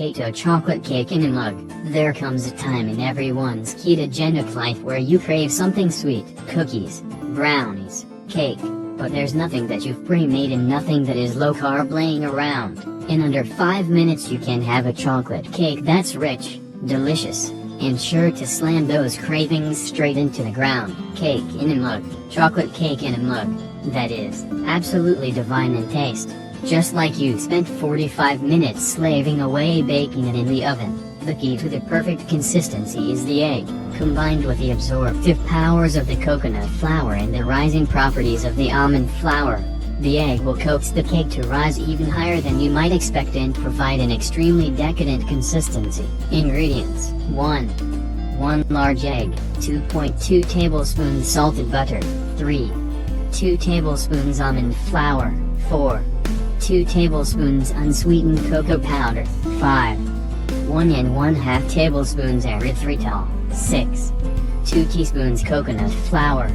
KETO chocolate cake in a mug. There comes a time in everyone's ketogenic life where you crave something sweet, cookies, brownies, cake, but there's nothing that you've pre-made and nothing that is low carb laying around. In under 5 minutes you can have a chocolate cake that's rich, delicious, and sure to slam those cravings straight into the ground. Cake in a mug, chocolate cake in a mug, that is absolutely divine in taste. Just like you spent 45 minutes slaving away baking it in the oven. The key to the perfect consistency is the egg, combined with the absorptive powers of the coconut flour and the rising properties of the almond flour. The egg will coax the cake to rise even higher than you might expect and provide an extremely decadent consistency. Ingredients: 1 large egg, 2.2 tablespoons salted butter, 2 tablespoons almond flour, 2 tablespoons unsweetened cocoa powder, 1 and 1/2 tablespoons erythritol, 2 teaspoons coconut flour,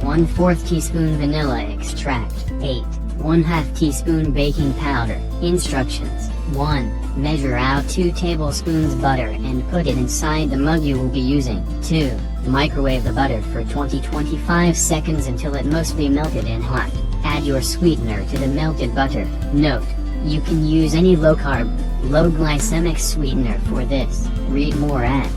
1/4 teaspoon vanilla extract, 1/2 teaspoon baking powder. Instructions: 1. Measure out 2 tablespoons butter and put it inside the mug you will be using. 2. Microwave the butter for 20-25 seconds until it mostly melted and hot. Add your sweetener to the melted butter. Note: you can use any low-carb, low-glycemic sweetener for this. Read more at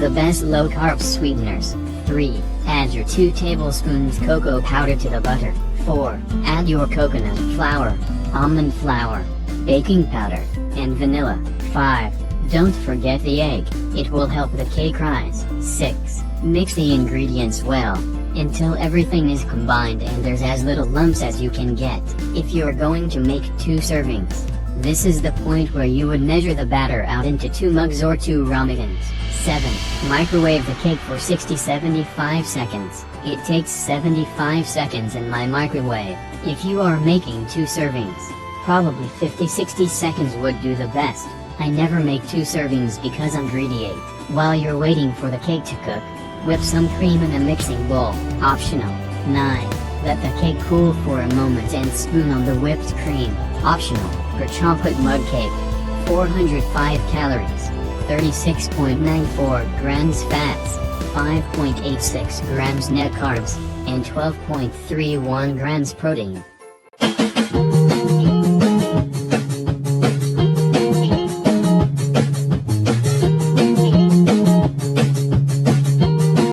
The Best Low-Carb Sweeteners. 3. Add your 2 tablespoons cocoa powder to the butter. 4. Add your coconut flour, almond flour, baking powder, and vanilla. 5. Don't forget the egg, it will help the cake rise. 6. Mix the ingredients well, until everything is combined and there's as little lumps as you can get. If you're going to make 2 servings, this is the point where you would measure the batter out into 2 mugs or 2 ramekins. 7. Microwave the cake for 60-75 seconds. It takes 75 seconds in my microwave. If you are making 2 servings, probably 50-60 seconds would do the best. I never make 2 servings because I'm greedy. 8. While you're waiting for the cake to cook, whip some cream in a mixing bowl, optional. 9. Let the cake cool for a moment and spoon on the whipped cream, optional. For chocolate mug cake, 405 calories, 36.94 grams fats, 5.86 grams net carbs, and 12.31 grams protein.